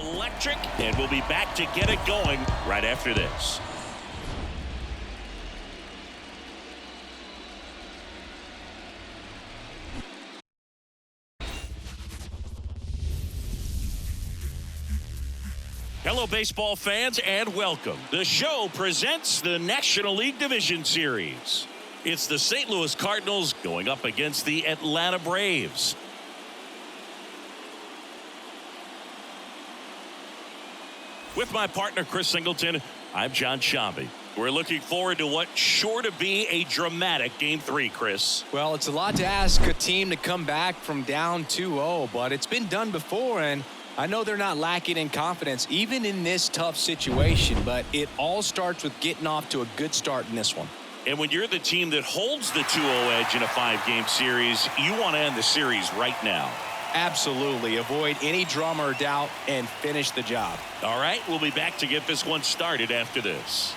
Electric, and we'll be back to get it going right after this. Hello, baseball fans, and welcome. The show presents the National League Division Series. It's the St. Louis Cardinals going up against the Atlanta Braves. With my partner, Chris Singleton, I'm John Shambi. We're looking forward to what's sure to be a dramatic Game 3, Chris. Well, it's a lot to ask a team to come back from down 2-0, but it's been done before, and I know they're not lacking in confidence, even in this tough situation, but it all starts with getting off to a good start in this one. And when you're the team that holds the 2-0 edge in a 5-game series, you want to end the series right now. Absolutely. Avoid any drama or doubt and finish the job. All right, we'll be back to get this one started after this.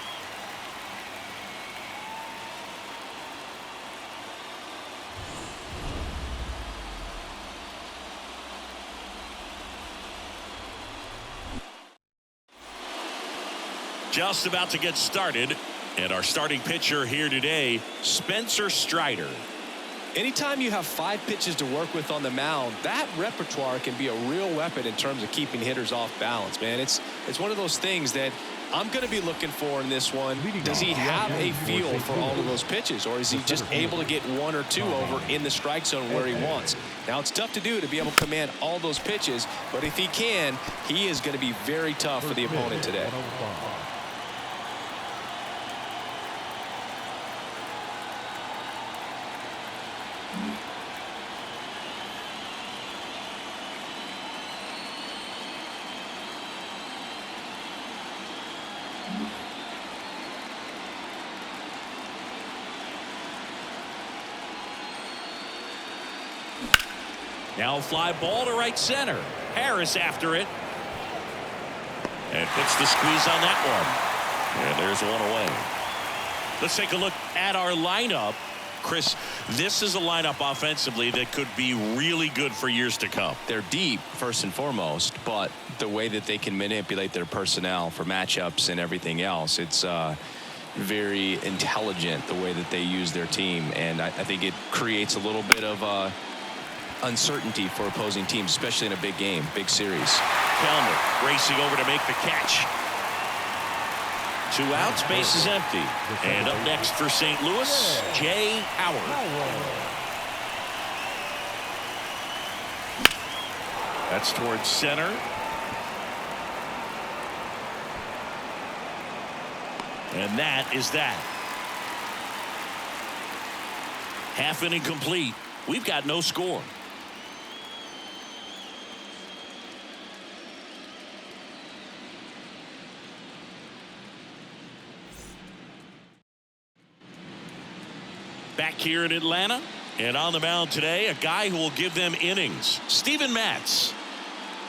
Just about to get started, and our starting pitcher here today, Spencer Strider. Anytime you have 5 pitches to work with on the mound, that repertoire can be a real weapon in terms of keeping hitters off balance, man. It's one of those things that I'm going to be looking for in this one. Does he have a feel for all of those pitches, or is he just able to get 1 or 2 over in the strike zone where he wants? Now, it's tough to do to be able to command all those pitches, but if he can, he is going to be very tough for the opponent today. Now a fly ball to right center. Harris after it. And puts the squeeze on that one. And there's one away. Let's take a look at our lineup. Chris, this is a lineup offensively that could be really good for years to come. They're deep, first and foremost, but the way that they can manipulate their personnel for matchups and everything else, it's very intelligent the way that they use their team. And I think it creates a little bit of uncertainty for opposing teams, especially in a big game, big series. Kelmer racing over to make the catch. 2 outs, base is empty. And up next for St. Louis, Jay Howard. That's towards center. And that is that. Half inning complete. We've got no score. Back here in Atlanta, and on the mound today, a guy who will give them innings, Steven Matz.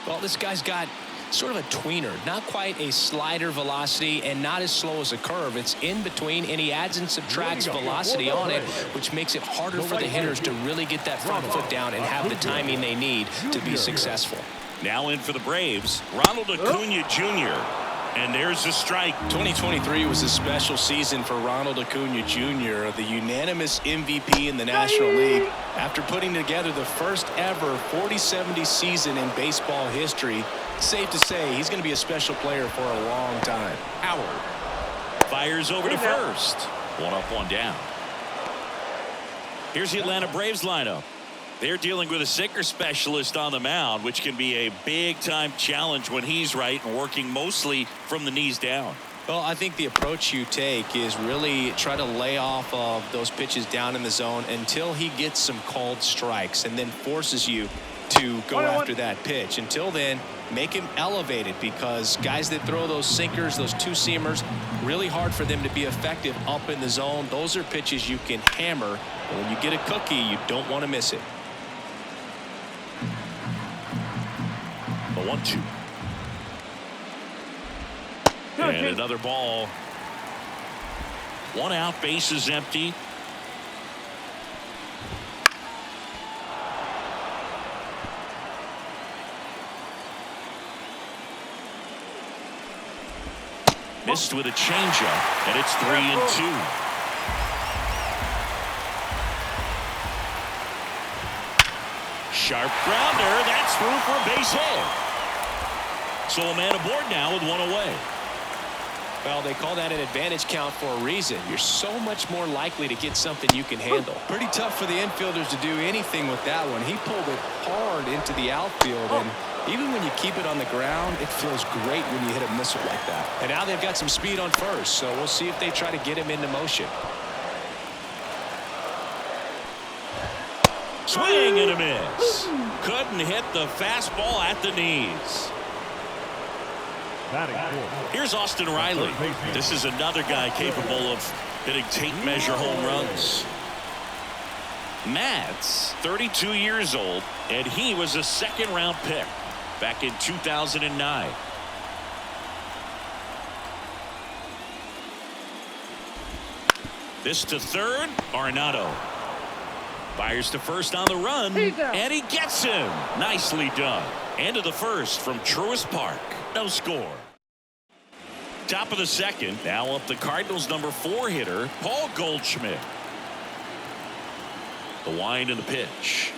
Well, this guy's got sort of a tweener, not quite a slider velocity and not as slow as a curve. It's in between, and he adds and subtracts velocity on it, which makes it harder for the hitters to really get that front foot down and have the timing they need to be successful. Now in for the Braves, Ronald Acuna Jr. And there's a strike. 2023 was a special season for Ronald Acuna Jr., the unanimous MVP in the National League. After putting together the first ever 40-70 season in baseball history, it's safe to say he's going to be a special player for a long time. Howard fires over to first. 1 up, 1 down. Here's the Atlanta Braves lineup. They're dealing with a sinker specialist on the mound, which can be a big-time challenge when he's right and working mostly from the knees down. Well, I think the approach you take is really try to lay off of those pitches down in the zone until he gets some called strikes and then forces you to go after that pitch. Until then, make him elevated, because guys that throw those sinkers, those 2-seamers, really hard for them to be effective up in the zone. Those are pitches you can hammer, and when you get a cookie, you don't want to miss it. The 1-2. And another ball. 1 out, base is empty. Missed with a changeup, and it's 3-2. Sharp grounder. That's through for a base hit. So a man aboard now with one away. Well, they call that an advantage count for a reason. You're so much more likely to get something you can handle. Pretty tough for the infielders to do anything with that one. He pulled it hard into the outfield, and even when you keep it on the ground, it feels great when you hit a missile like that. And now they've got some speed on first, so we'll see if they try to get him into motion. Swing and a miss. Couldn't hit the fastball at the knees. Here's Austin Riley. This is another guy capable of hitting tape measure home runs. Matt's 32 years old, and he was a second-round pick back in 2009. This to third, Arenado. Fires to first on the run, and he gets him. Nicely done. End of the first from Truist Park. No score. Top of the second. Now up the Cardinals' number 4 hitter, Paul Goldschmidt. The wind and the pitch.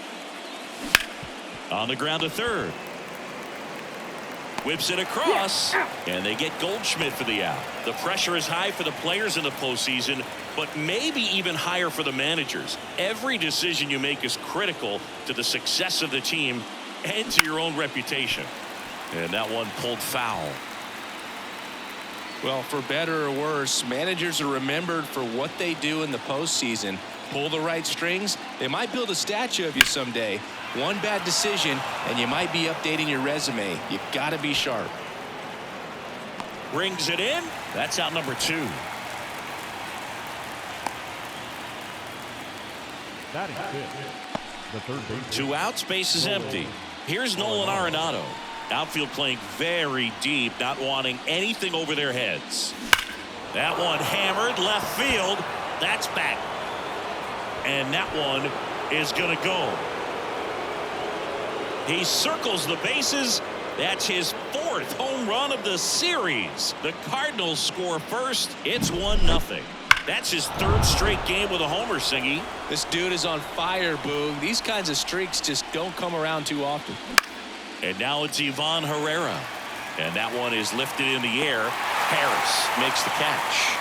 On the ground to third. Whips it across, and they get Goldschmidt for the out. The pressure is high for the players in the postseason, but maybe even higher for the managers. Every decision you make is critical to the success of the team and to your own reputation. And that one pulled foul. Well, for better or worse, managers are remembered for what they do in the postseason. Pull the right strings, they might build a statue of you someday. One bad decision, and you might be updating your resume. You got to be sharp. Brings it in. That's out number 2. Batting fifth, the third base. 2 outs, base is empty. Here's Nolan Arenado. Outfield playing very deep, not wanting anything over their heads. That one hammered left field. That's back. And that one is going to go. He circles the bases. That's his 4th home run of the series. The Cardinals score first. It's 1-0. That's his 3rd straight game with a homer, Singy. This dude is on fire, Boog. These kinds of streaks just don't come around too often. And now it's Ivan Herrera. And that one is lifted in the air. Harris makes the catch.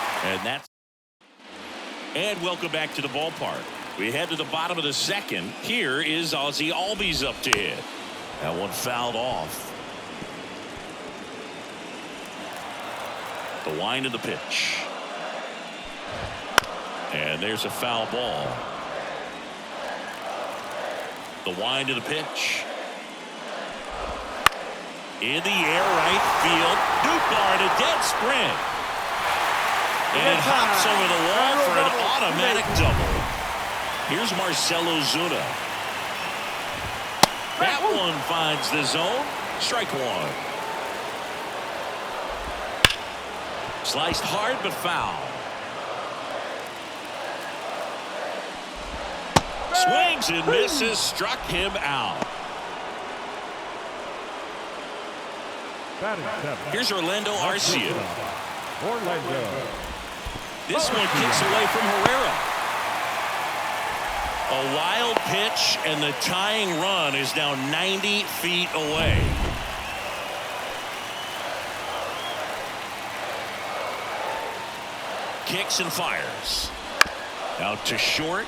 And welcome back to the ballpark. We head to the bottom of the second. Here is Ozzie Albies up to hit. That one fouled off. The wind of the pitch. And there's a foul ball. The wind of the pitch. In the air, right field. Nootbaar in a dead sprint. And hops over the wall for an automatic double. Here's Marcell Ozuna. That one finds the zone. Strike 1. Sliced hard but foul. Swings and misses. Struck him out. Here's Orlando Arcia. This one kicks away from Herrera. A wild pitch, and the tying run is now 90 feet away. Kicks and fires. Out to short.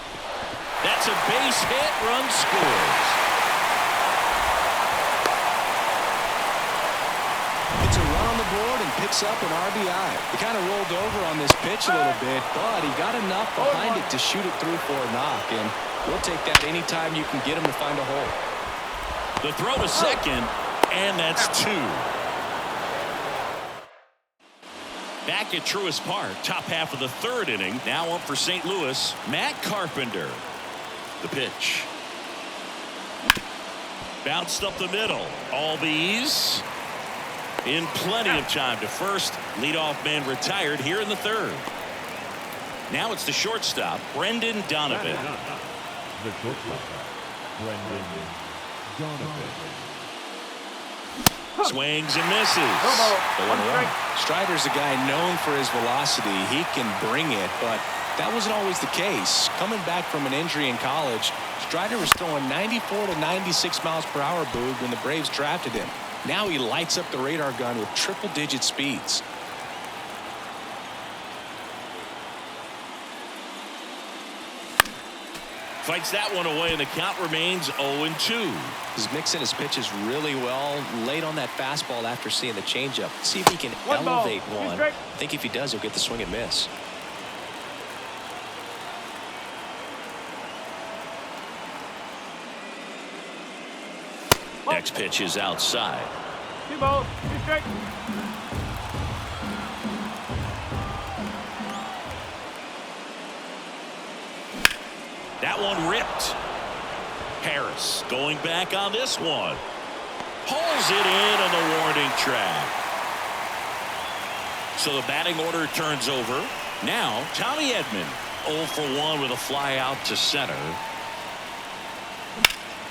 That's a base hit. Run scores. It's a run on the board and picks up an RBI. He kind of rolled over on this pitch a little bit, but he got enough behind it to shoot it through for a knock, and we'll take that anytime you can get him to find a hole. The throw to second, and that's 2. Back at Truist Park, top half of the 3rd inning. Now up for St. Louis, Matt Carpenter. The pitch. Bounced up the middle. Albies in plenty of time to first. Leadoff man retired here in the 3rd. Now it's the shortstop, Brendan Donovan. The shortstop, Brendan Donovan. Swings and misses. Strider's a guy known for his velocity. He can bring it, but that wasn't always the case. Coming back from an injury in college, Strider was throwing 94 to 96 miles per hour, Boog, when the Braves drafted him. Now he lights up the radar gun with triple-digit speeds. Fights that one away, and the count remains 0-2. He's mixing his pitches really well, late on that fastball after seeing the changeup. See if he can elevate one. I think if he does, he'll get the swing and miss. Next pitch is outside. 2 balls, 2 strikes. That one ripped. Harris going back on this one. Pulls it in on the warning track. So the batting order turns over. Now Tommy Edman 0 for 1 with a fly out to center.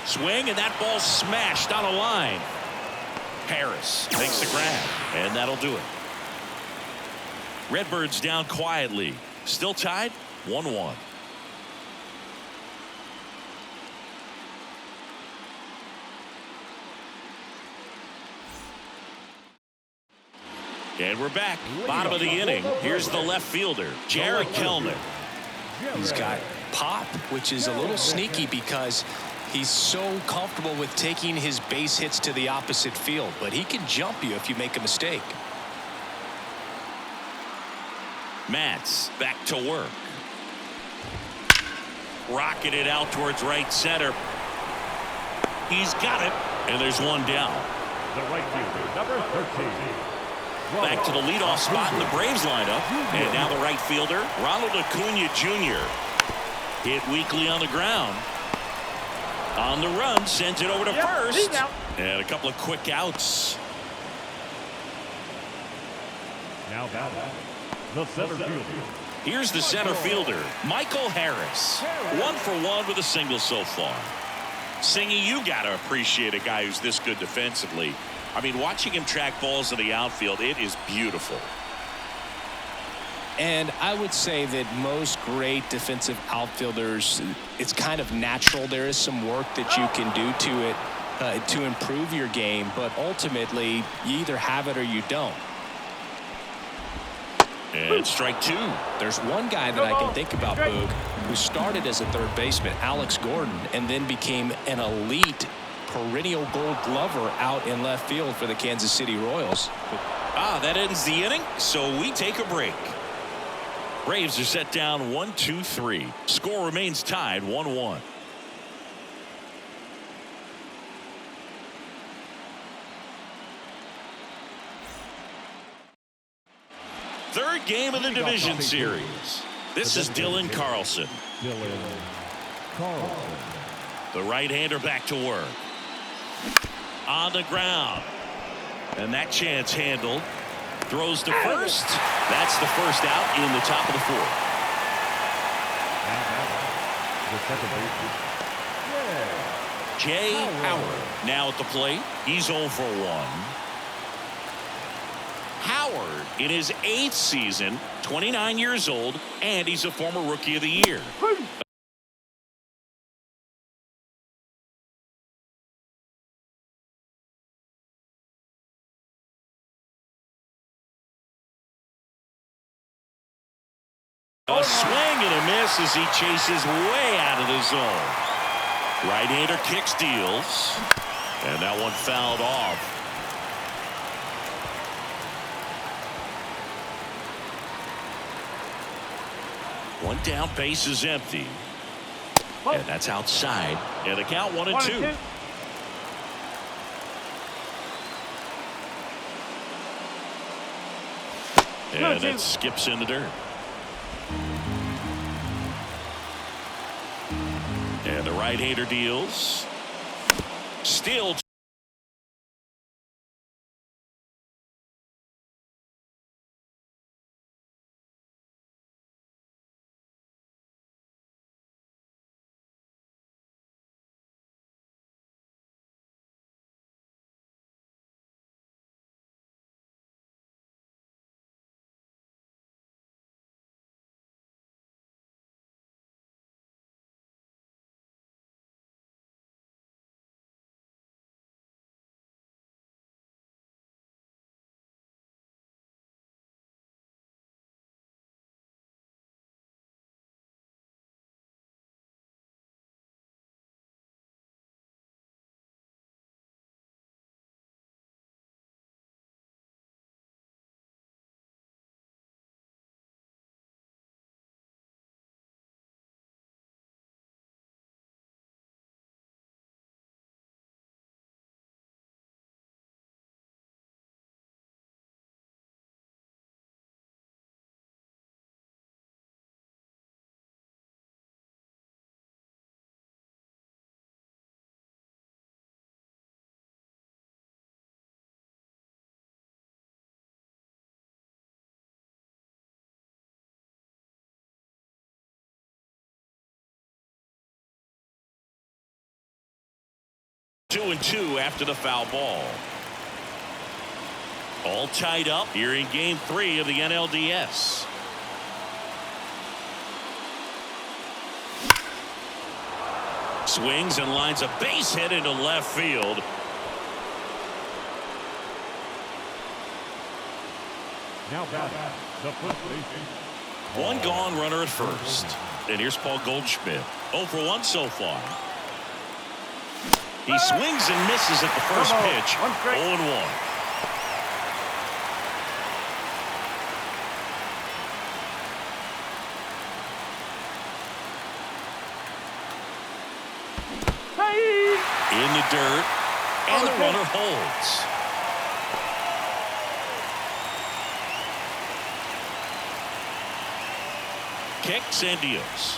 Swing, and that ball smashed on a line. Harris makes the grab, and that'll do it. Redbirds down quietly. Still tied 1-1. And we're back. Bottom of the inning. Here's the left fielder, Jared Kelnick. He's got pop, which is a little sneaky because he's so comfortable with taking his base hits to the opposite field, but he can jump you if you make a mistake. Matz back to work. Rocketed out towards right center. He's got it, and there's one down. The right fielder, number 13. Back to the leadoff spot in the Braves lineup. And now the right fielder, Ronald Acuna Jr. Hit weakly on the ground. On the run, sends it over to first. And a couple of quick outs. Now batting, the center fielder. Here's the center fielder, Michael Harris. 1 for 1 with a single so far. Singy, you got to appreciate a guy who's this good defensively. I mean, watching him track balls in the outfield, it is beautiful. And I would say that most great defensive outfielders, it's kind of natural. There is some work that you can do to it to improve your game, but ultimately you either have it or you don't. And strike 2. There's one guy that I can think about, Boog, who started as a third baseman, Alex Gordon, and then became an elite perennial Gold Glover out in left field for the Kansas City Royals. That ends the inning, so we take a break. Braves are set down 1-2-3. Score remains tied 1-1. Third game of the division series. This is Dylan Carlson. The right-hander back to work. On the ground. And that chance handled. Throws to first. That's the first out in the top of the 4th. Jay Howard now at the plate. He's 0 for 1. Howard in his 8th season, 29 years old, and he's a former Rookie of the Year. A swing and a miss as he chases way out of the zone. Right-hander kicks, deals, and that one fouled off. One down, base is empty. And that's outside. And the count 1-2. And that skips in the dirt. And the right-hander deals. Still 2-2 after the foul ball. All tied up here in game 3 of the NLDS. Swings and lines a base hit into left field. Now batting, the first baseman. One gone, runner at first. And here's Paul Goldschmidt. 0 for 1 so far. He swings and misses at the first pitch. 0-1. In the dirt, and the runner holds. Kicks and deals.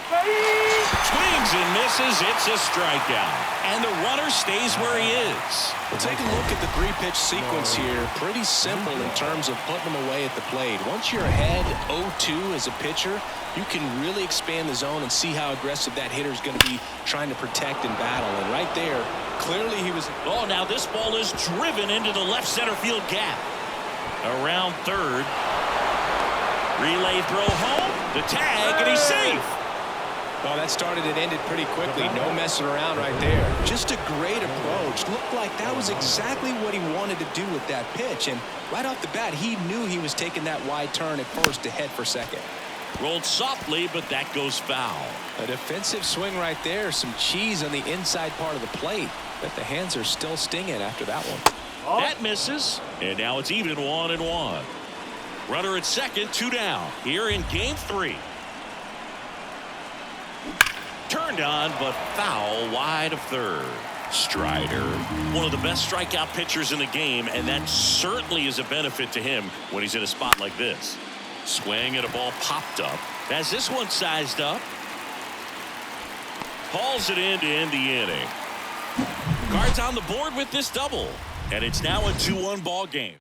Swings and misses. It's a strikeout. And the runner stays where he is. Well, take a look at the 3-pitch sequence here. Pretty simple in terms of putting them away at the plate. Once you're ahead 0-2 as a pitcher, you can really expand the zone and see how aggressive that hitter is going to be trying to protect and battle. And right there, clearly he was. Oh, now this ball is driven into the left center field gap. Around third. Relay throw home. The tag, and he's safe. Well, that started and ended pretty quickly. No messing around right there. Just a great approach. Looked like that was exactly what he wanted to do with that pitch. And right off the bat, he knew he was taking that wide turn at first to head for second. Rolled softly, but that goes foul. A defensive swing right there. Some cheese on the inside part of the plate. But the hands are still stinging after that one. That misses. And now it's even 1-1. Runner at second, 2 down. Here in game 3. Turned on, but foul wide of third. Strider, one of the best strikeout pitchers in the game, and that certainly is a benefit to him when he's in a spot like this. Swing and a ball popped up. Has this one sized up. Hauls it in to end the inning. Cards on the board with this double, and it's now a 2-1 ball game.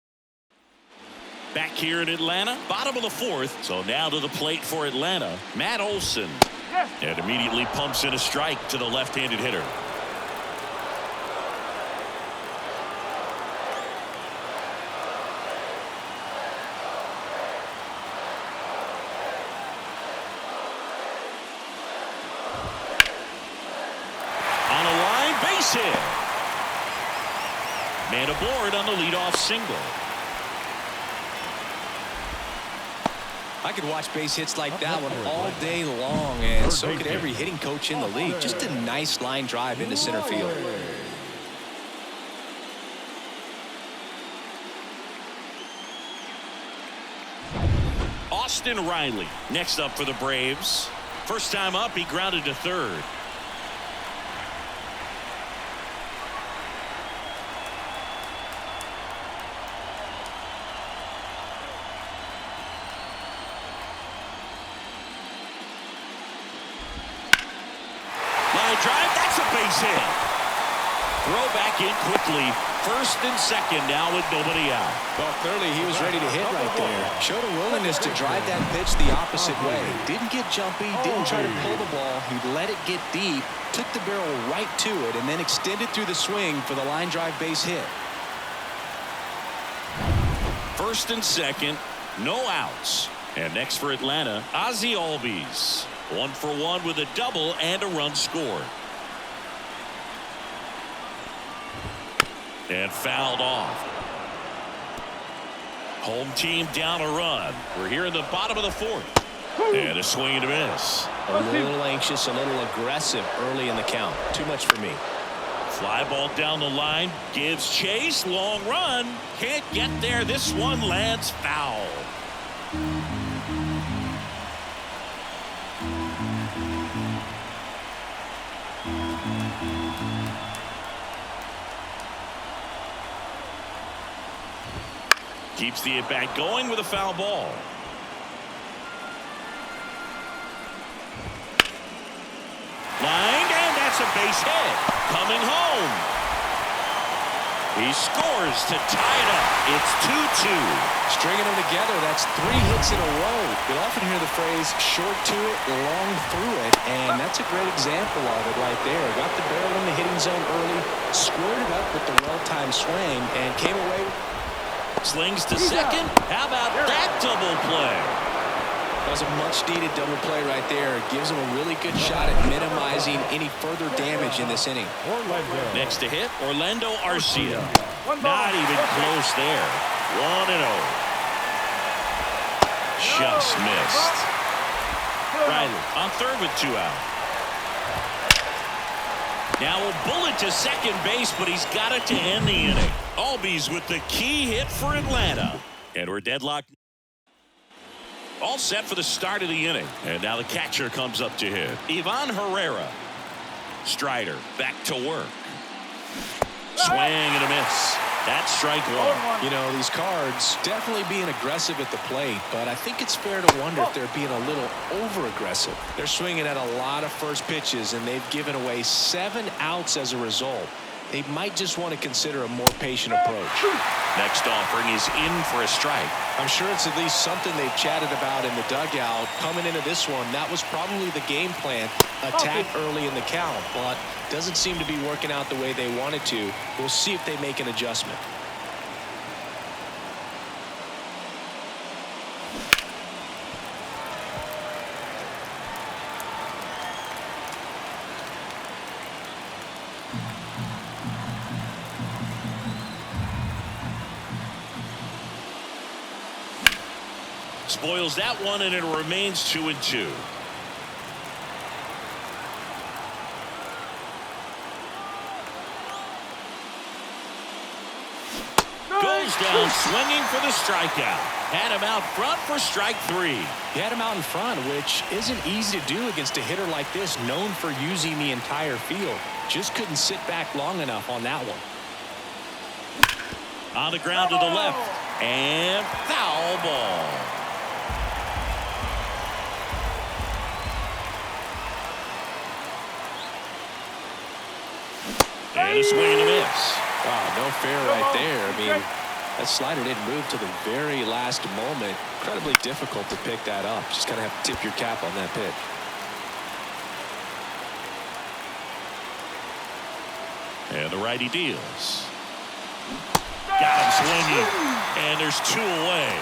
Back here in Atlanta, bottom of the 4th. So now to the plate for Atlanta, Matt Olson. And immediately pumps in a strike to the left-handed hitter. On a line, base hit. Man aboard on the leadoff single. I could watch base hits like that one all day long, and so could every hitting coach in the league. Just a nice line drive into center field. Austin Riley next up for the Braves. First time up, he grounded to third. Drive, that's a base hit. Throw back in quickly. First and second now with nobody out. Well, clearly he was ready to hit right there. Showed a willingness to drive that pitch the opposite way. Didn't get jumpy, didn't try to pull the ball. He let it get deep, took the barrel right to it, and then extended through the swing for the line drive base hit. First and second, no outs. And next for Atlanta, Ozzie Albies. 1 for 1 with a double and a run scored. And fouled off. Home team down a run. We're here in the bottom of the 4th. And a swing and a miss. A little anxious, a little aggressive early in the count. Too much for me. Fly ball down the line. Gives chase. Long run. Can't get there. This one lands foul. Keeps the at-bat going with a foul ball. Line, and that's a base hit. Coming home. He scores to tie it up. It's 2-2. Stringing them together, that's 3 hits in a row. You'll often hear the phrase, short to it, long through it, and that's a great example of it right there. Got the barrel in the hitting zone early, squared it up with the well-timed swing, and came away. Slings to second. How about that double play? That was a much-needed double play right there. Gives him a really good shot at minimizing any further damage in this inning. Next to hit, Orlando Arcia. Not even close there. 1-0. Just missed. Riley on third with 2 out. Now a bullet to second base, but he's got it to end the inning. Albies with the key hit for Atlanta. And we're deadlocked. All set for the start of the inning. And now the catcher comes up to hit. Ivan Herrera. Strider back to work. Swing and a miss. That's strike 1. You know, these Cards definitely being aggressive at the plate, but I think it's fair to wonder if they're being a little over-aggressive. They're swinging at a lot of first pitches, and they've given away 7 outs as a result. They might just want to consider a more patient approach. Next offering is in for a strike. I'm sure it's at least something they've chatted about in the dugout. Coming into this one, that was probably the game plan. Attack early in the count, but doesn't seem to be working out the way they wanted to. We'll see if they make an adjustment. Spoils that one, and it remains 2-2. Goes down swinging for the strikeout. Had him out front for strike 3. He had him out in front, which isn't easy to do against a hitter like this, known for using the entire field. Just couldn't sit back long enough on that one. On the ground to the left, and foul ball. And a swing and a miss. Wow, no fair right there. I mean, that slider didn't move to the very last moment. Incredibly difficult to pick that up. Just kind of have to tip your cap on that pitch. And the righty deals. Got him swinging. And there's 2 away.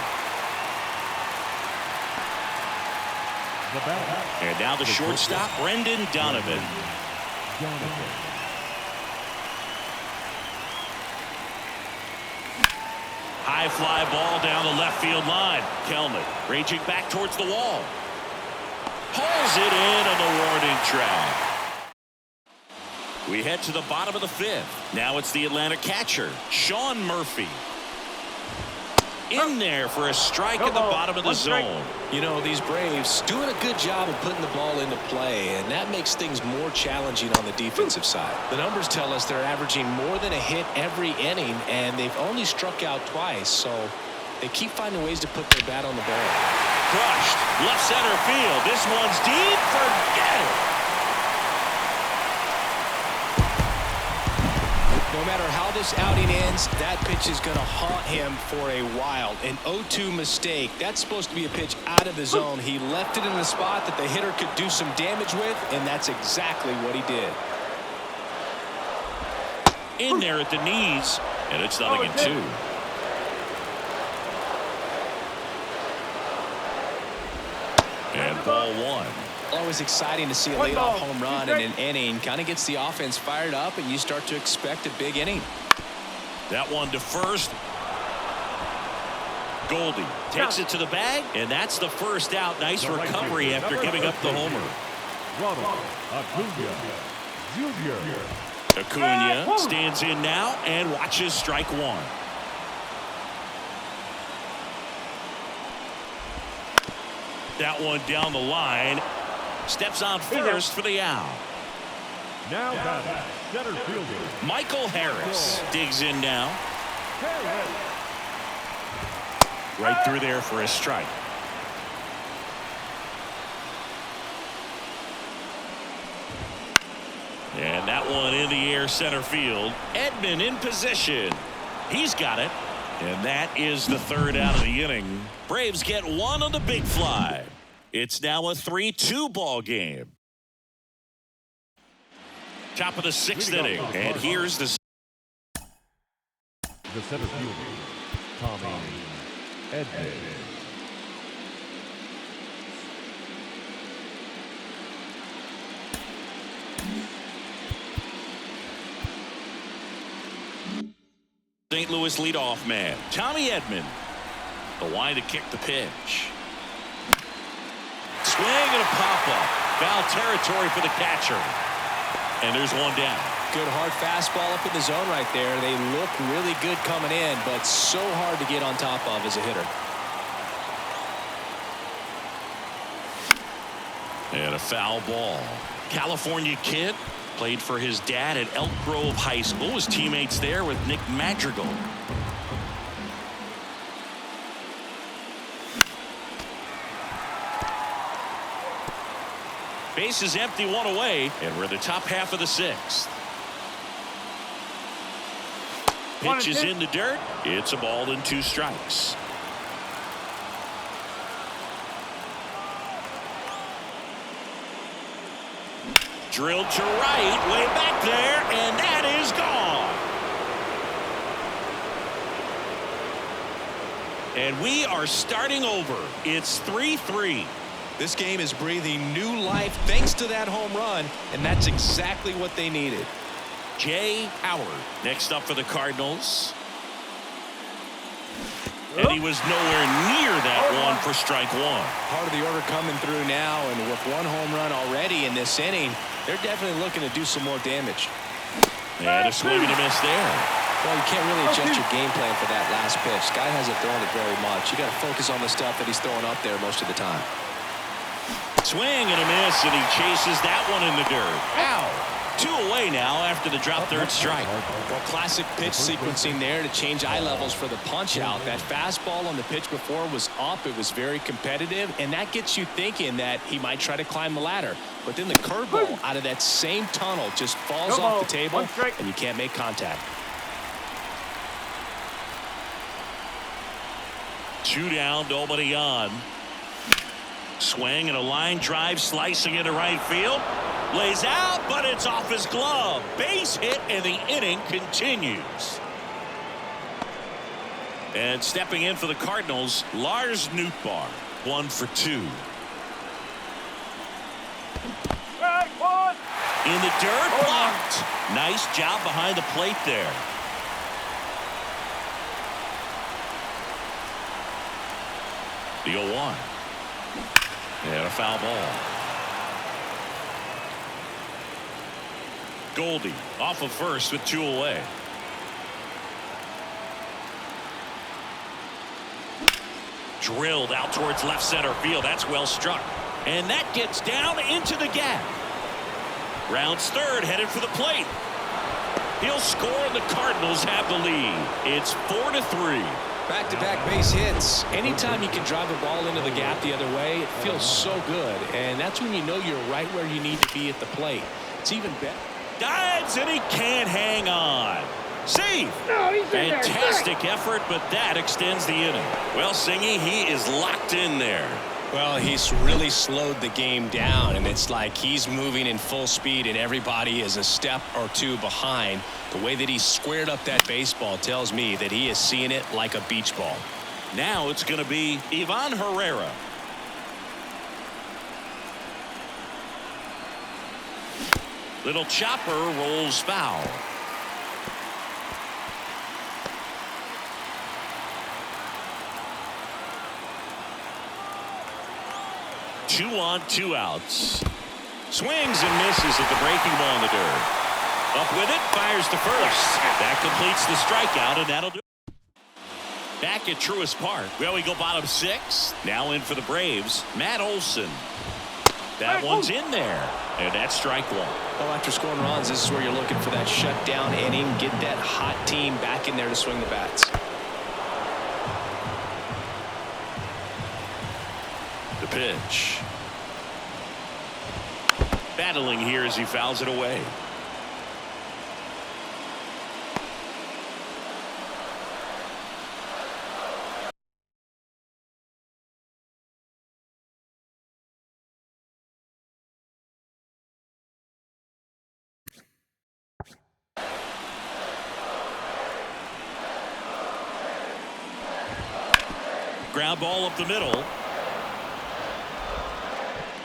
And now the shortstop, Brendan Donovan. High fly ball down the left field line. Kelman raging back towards the wall. Pulls it in on the warning track. We head to the bottom of the 5th. Now it's the Atlanta catcher, Sean Murphy. In there for a strike at the bottom of the zone. You know, these Braves doing a good job of putting the ball into play, and that makes things more challenging on the defensive side. The numbers tell us they're averaging more than a hit every inning, and they've only struck out twice, so they keep finding ways to put their bat on the ball. Crushed left center field. This one's deep. Forget it. No matter how this outing ends, that pitch is going to haunt him for a while. An 0-2 mistake. That's supposed to be a pitch out of the zone. He left it in the spot that the hitter could do some damage with, and that's exactly what he did. In there at the knees, and it's 0-2. And ball 1. Always exciting to see a leadoff home run in an inning. Kind of gets the offense fired up, and you start to expect a big inning. That one to first. Goldie takes it to the bag, and that's the first out. Nice recovery after giving up the homer. Acuna stands in now and watches strike 1. That one down the line. Steps on first for the out. Now center fielder Michael Harris digs in now. Right through there for a strike. And that one in the air center field. Edman in position. He's got it. And that is the third out of the inning. Braves get one on the big fly. It's now a 3-2 ball game. Top of the sixth inning. And here's the center fielder, Tommy Edman. St. Louis leadoff man, Tommy Edman. The line to kick the pitch. Swing and a pop-up. Foul territory for the catcher. And there's one down. Good hard fastball up in the zone right there. They look really good coming in, but so hard to get on top of as a hitter. And a foul ball. California kid. Played for his dad at Elk Grove High School. His teammates there with Nick Madrigal. Base is empty, one away, and we're in the top half of the sixth. Pitch is in the dirt. It's a ball and 2 strikes. Drilled to right, way back there, and that is gone. And we are starting over. It's 3-3. This game is breathing new life thanks to that home run, and that's exactly what they needed. Jay Howard next up for the Cardinals. And he was nowhere near that one for strike one. Part of the order coming through now, and with 1 home run already in this inning, they're definitely looking to do some more damage. And a swing and a miss there. Well, you can't really adjust your game plan for that last pitch. Guy hasn't thrown it very much. You got to focus on the stuff that he's throwing up there most of the time. Swing and a miss, and he chases that one in the dirt. Ow! 2 away now after the drop third strike. Well, classic pitch sequencing there to change eye levels for the punch out. That fastball on the pitch before was up. It was very competitive, and that gets you thinking that he might try to climb the ladder. But then the curveball out of that same tunnel just falls off the table, and you can't make contact. 2 down, nobody on. Swing and a line drive slicing into right field. Lays out, but it's off his glove. Base hit, and the inning continues. And stepping in for the Cardinals, Lars Nootbaar, 1 for 2. In the dirt, blocked. Nice job behind the plate there. The 0-1. And a foul ball. Goldie off of first with 2 away. Drilled out towards left center field. That's well struck. And that gets down into the gap. Rounds third, headed for the plate. He'll score, and the Cardinals have the lead. It's 4-3. Back-to-back base hits. Anytime you can drive a ball into the gap the other way, it feels so good. And that's when you know you're right where you need to be at the plate. It's even better. Dives, and he can't hang on. Safe. Fantastic effort, but that extends the inning. Well, Singy, he is locked in there. Well, he's really slowed the game down, and it's like he's moving in full speed, and everybody is a step or 2 behind. The way that he squared up that baseball tells me that he is seeing it like a beach ball. Now it's going to be Ivan Herrera. Little chopper rolls foul. Two on, 2 outs. Swings and misses at the breaking ball in the dirt. Up with it, fires to first. That completes the strikeout, and that'll do it. Back at Truist Park. Well, we go bottom 6. Now in for the Braves, Matt Olson. That one's in there, and that's strike 1. Well, after scoring runs, this is where you're looking for that shutdown inning. Get that hot team back in there to swing the bats. The pitch. Battling here as he fouls it away. ground ball up the middle.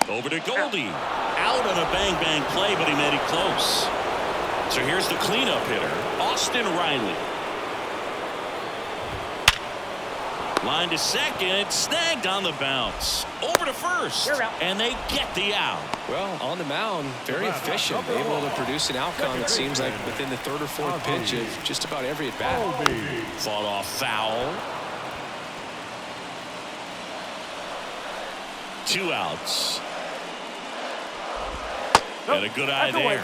Over to Goldie. Out on a bang-bang play, but he made it close. So here's the cleanup hitter, Austin Riley. Line to second, snagged on the bounce. Over to first, and they get the out. Well, on the mound, very efficient, able to produce an outcome, it seems like, within the third or fourth pitch of just about every at-bat. Fought off foul. 2 outs. And a good eye there.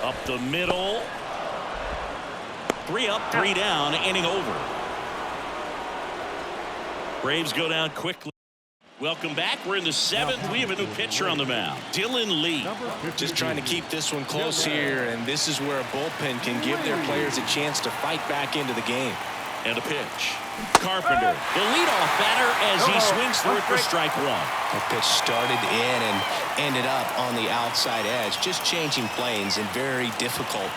Up the middle. 3 up, 3 down, inning over. Braves go down quickly. Welcome back. We're in the 7th. We have a new pitcher on the mound, Dylan Lee. Just trying to keep this one close here, and this is where a bullpen can give their players a chance to fight back into the game. And a pitch. Carpenter, the leadoff batter, as he swings through it for strike 1. That pitch started in and ended up on the outside edge, just changing planes, and very difficult,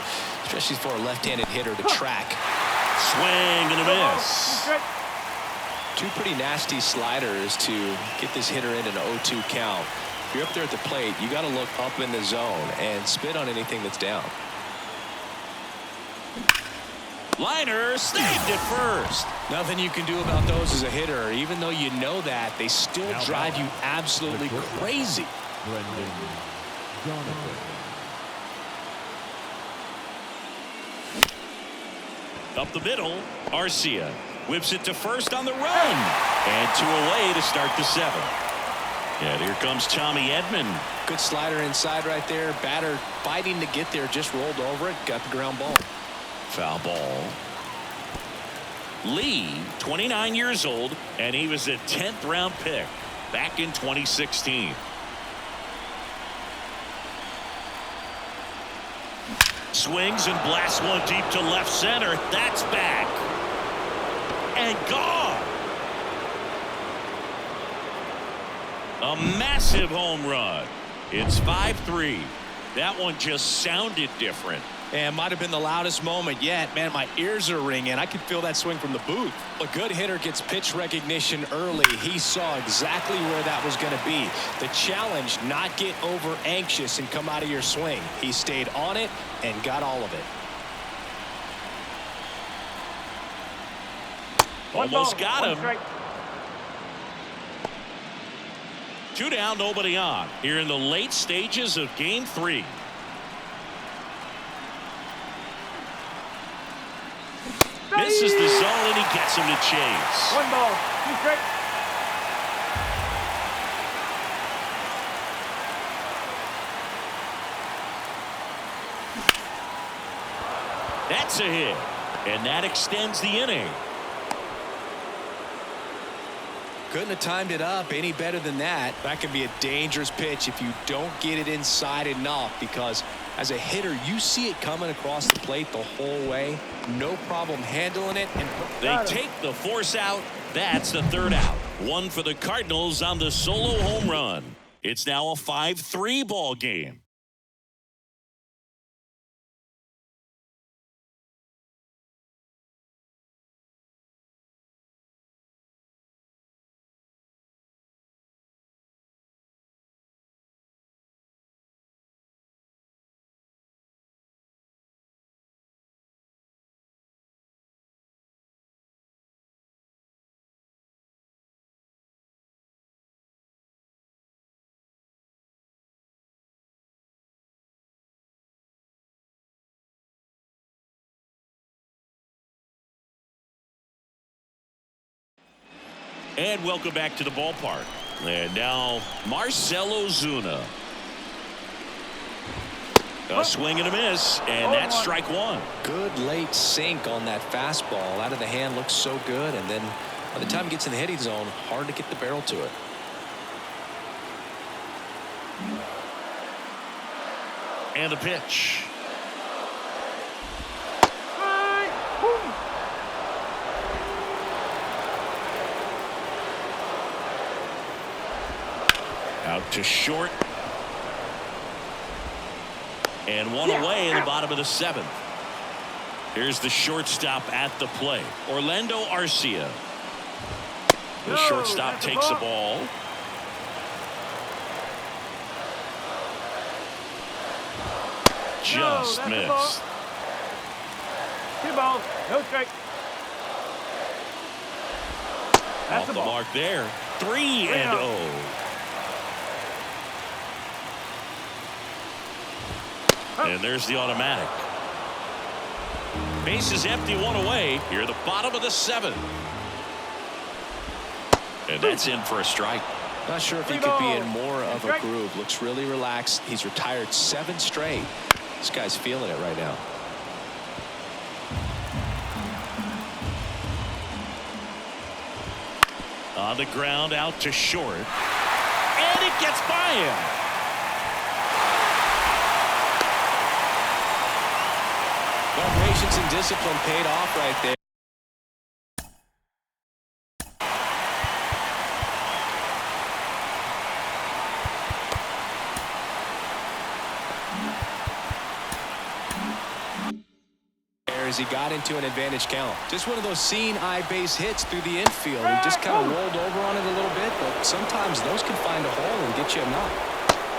especially for a left-handed hitter to track. Swing and a miss. 2 pretty nasty sliders to get this hitter in an 0-2 count. If you're up there at the plate, you got to look up in the zone and spit on anything that's down. Liner saved at first. Nothing you can do about those as a hitter. Even though you know that, they still drive you absolutely crazy. Up the middle, Arcia whips it to first on the run. And 2 away to start the 7th. And here comes Tommy Edman. Good slider inside right there. Batter fighting to get there, just rolled over it, got the ground ball. Foul ball. Lee, 29 years old, and he was a 10th round pick back in 2016. Swings and blasts one deep to left center. That's back. And gone. A massive home run. It's 5-3. That one just sounded different. And might have been the loudest moment yet. Man, my ears are ringing. I could feel that swing from the booth. A good hitter gets pitch recognition early. He saw exactly where that was going to be. The challenge, not get over anxious and come out of your swing. He stayed on it and got all of it. Almost got him. 2 down, nobody on. Here in the late stages of Game 3. Misses the zone, and he gets him to chase. 1 ball, 2 strikes. That's a hit, and that extends the inning. Couldn't have timed it up any better than that. That can be a dangerous pitch if you don't get it inside enough, because as a hitter, you see it coming across the plate the whole way. No problem handling it. And they take the force out. That's the 3rd out. 1 for the Cardinals on the solo home run. It's now a 5-3 ball game. And welcome back to the ballpark. And now Marcell Ozuna. A swing and a miss, and that's strike 1. good late sink on that fastball. Out of the hand, looks so good, and then by the time it gets in the hitting zone, hard to get the barrel to it. And a pitch. Out to short. And one away in the bottom of the 7th. Here's the shortstop at the plate, Orlando Arcia. The shortstop takes the ball. Just missed. 2 balls, no strike. Off the mark there. 3-0. And there's the automatic. Base is empty, 1 away. Here, the bottom of the 7th. And that's in for a strike. Not sure if he could be in more of a groove. Looks really relaxed. He's retired 7 straight. This guy's feeling it right now. On the ground, out to short. And it gets by him. Well, patience and discipline paid off right there. As he got into an advantage count. Just one of those seeing eye base hits through the infield. He just kind of rolled over on it a little bit, but sometimes those can find a hole and get you a knock.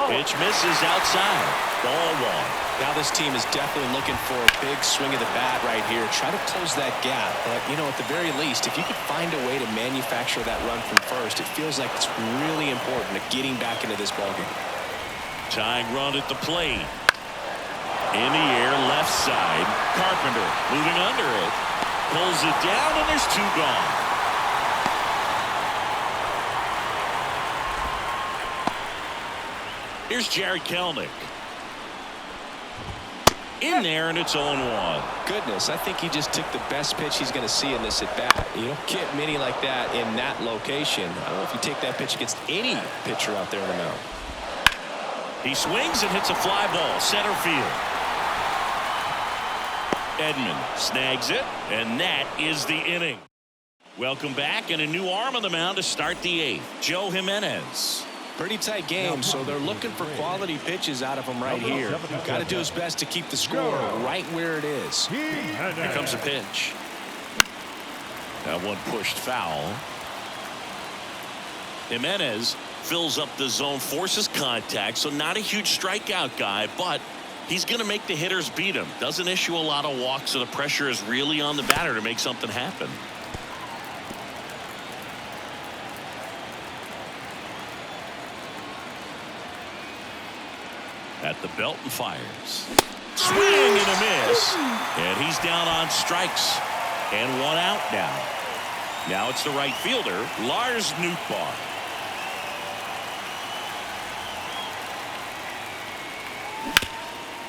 Pitch misses outside. Ball 1. Now this team is definitely looking for a big swing of the bat right here. Try to close that gap. But, you know, at the very least, if you could find a way to manufacture that run from first, it feels like it's really important to getting back into this ballgame. Tying run at the plate. In the air, left side. Carpenter moving under it. Pulls it down, and there's 2 gone. Here's Jared Kelenic. In there, and it's 0-1. Goodness, I think he just took the best pitch he's going to see in this at-bat. You don't get many like that in that location. I don't know if you take that pitch against any pitcher out there on the mound. He swings and hits a fly ball, center field. Edman snags it, and that is the inning. Welcome back, and a new arm on the mound to start the 8th. Joe Jimenez. Pretty tight game, so they're looking for quality pitches out of him right here. Got to do his best to keep the score right where it is. Here comes a pitch. That one pushed foul. Jimenez fills up the zone, forces contact, so not a huge strikeout guy, but he's going to make the hitters beat him. Doesn't issue a lot of walks, so the pressure is really on the batter to make something happen. At the belt and fires. Swing and a miss. And he's down on strikes. And 1 out now. Now it's the right fielder, Lars Nootbaar.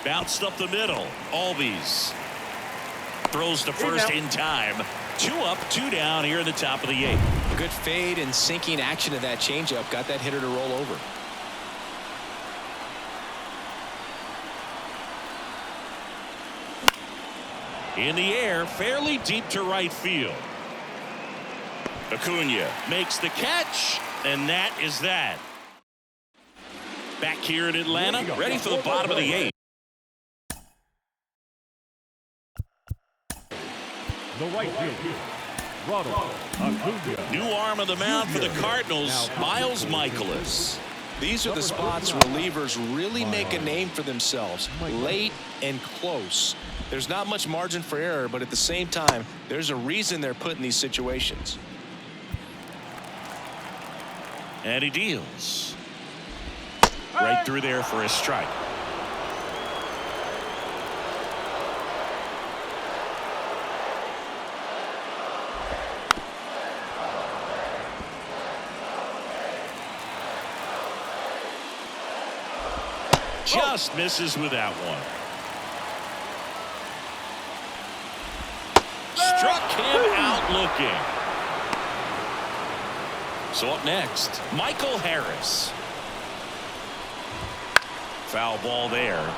Bounced up the middle. Albies throws to first in time. 2 up, 2 down here in the top of the 8th. A good fade and sinking action of that changeup got that hitter to roll over. In the air, fairly deep to right field. Acuna makes the catch, and that is that. Back here in Atlanta, ready for the bottom of the 8th. The right fielder, Ronald Acuna. New arm of the mound for the Cardinals, Miles Michaelis. These are the spots where relievers really make a name for themselves, late and close. There's not much margin for error, but at the same time, there's a reason they're put in these situations. And he deals. Right through there for a strike. Just misses with that one. Struck him out looking. So up next, Michael Harris. Foul ball there.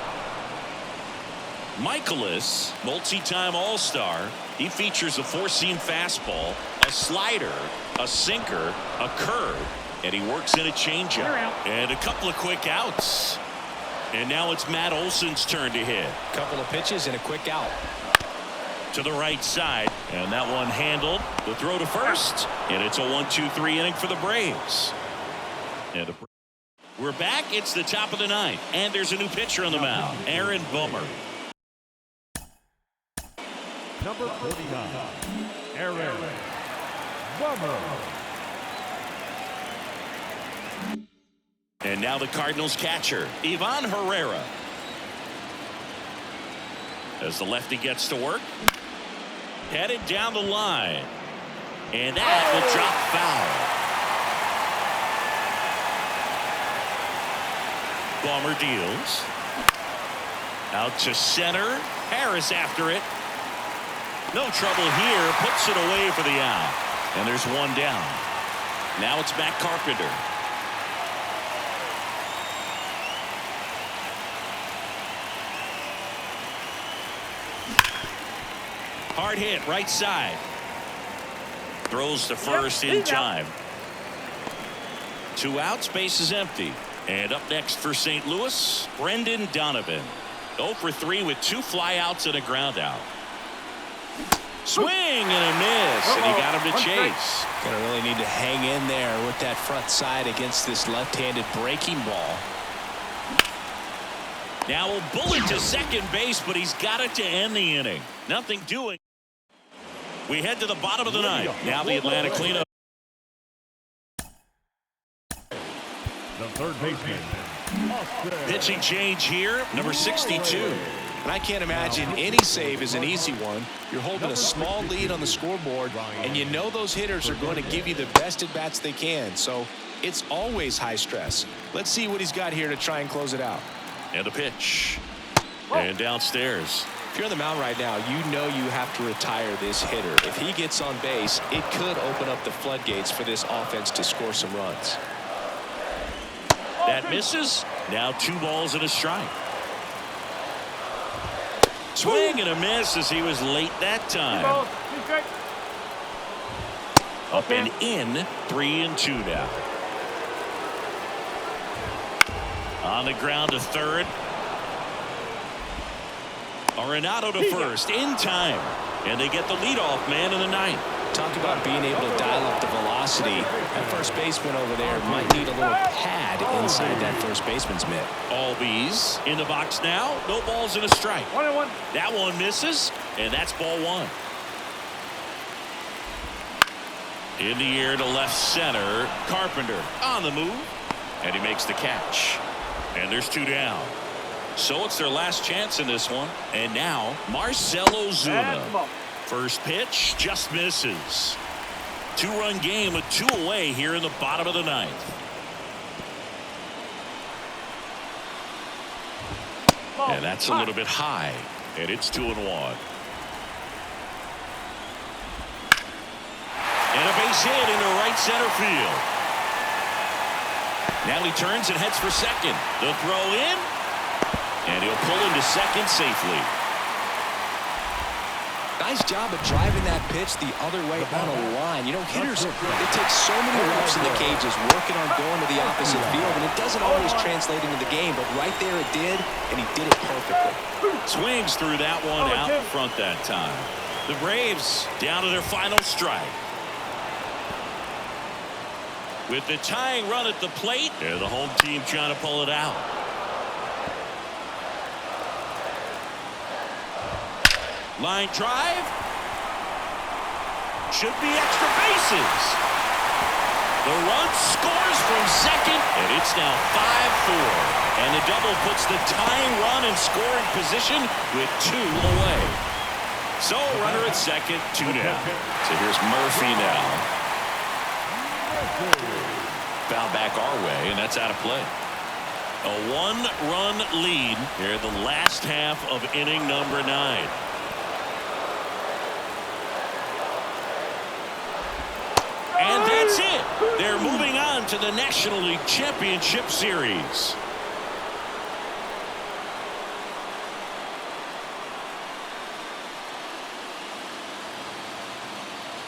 Michaelis, multi-time All-Star. He features a 4-seam fastball, a slider, a sinker, a curve, and he works in a changeup. And a couple of quick outs. And now it's Matt Olson's turn to hit. Couple of pitches and a quick out. To the right side, and that one handled. The throw to first, and it's a 1-2-3 inning for the Braves. And we're back. It's the top of the ninth, and there's a new pitcher on the mound, Aaron Bummer. Number 49, Aaron Bummer. And now the Cardinals catcher, Ivan Herrera. As the lefty gets to work. Headed down the line. And that will drop foul. Bummer deals. Out to center. Harris after it. No trouble here. Puts it away for the out. And there's one down. Now it's Matt Carpenter. Hard hit right side. Throws to first in time. 2 outs, base is empty. And up next for St. Louis, Brendan Donovan. 0 for 3 with 2 flyouts and a ground out. Swing and a miss, and he got him to chase. Gonna really need to hang in there with that front side against this left-handed breaking ball. Now a bullet to second base, but he's got it to end the inning. Nothing doing. We head to the bottom of the ninth. Now the Atlanta cleanup. The third baseman. Pitching change here, number 62. And I can't imagine any save is an easy one. You're holding a small lead on the scoreboard, and you know those hitters are going to give you the best at-bats they can. So it's always high stress. Let's see what he's got here to try and close it out. And a pitch. And downstairs. If you're on the mound right now, you know you have to retire this hitter. If he gets on base, it could open up the floodgates for this offense to score some runs. That misses. Now 2 balls and a strike. Swing and a miss as he was late that time. Up and in, 3-2 now. On the ground to third. Arenado to first in time, and they get the leadoff man in the ninth. Talk about being able to dial up the velocity. That first baseman over there might need a little pad inside that first baseman's mitt. Albies in the box now. No balls and a strike. 1-1. That one misses, and that's ball 1. In the air to left center. Carpenter on the move, and he makes the catch. And there's 2 down. So it's their last chance in this one. And now Marcell Ozuna. First pitch just misses. 2-run game with 2 away here in the bottom of the ninth. And that's a little bit high. And it's 2-1. And a base hit into right center field. Now he turns and heads for second. The throw in. And he'll pull into second safely. Nice job of driving that pitch the other way on a line. You know, hitters, it takes so many reps in the cages working on going to the opposite field, and it doesn't always translate into the game, but right there it did, and he did it perfectly. Swings through that one out in front that time. The Braves down to their final strike. With the tying run at the plate, and the home team trying to pull it out. Line drive. Should be extra bases. The run scores from second, and it's now 5-4. And the double puts the tying run in scoring position with 2 away. So runner at second, 2 down. So here's Murphy now. Foul back our way, and that's out of play. A 1-run lead here in the last half of inning number 9. And that's it. They're moving on to the National League Championship Series.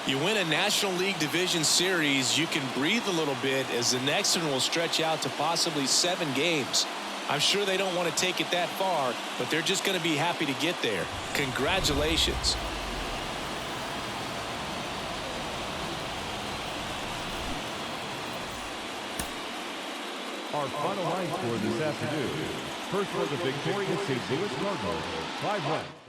You win a National League Division Series, you can breathe a little bit as the next one will stretch out to possibly 7 games. I'm sure they don't want to take it that far, but they're just going to be happy to get there. Congratulations. Our final line score this afternoon. First for the victorious St. Louis Cardinals, 5 runs.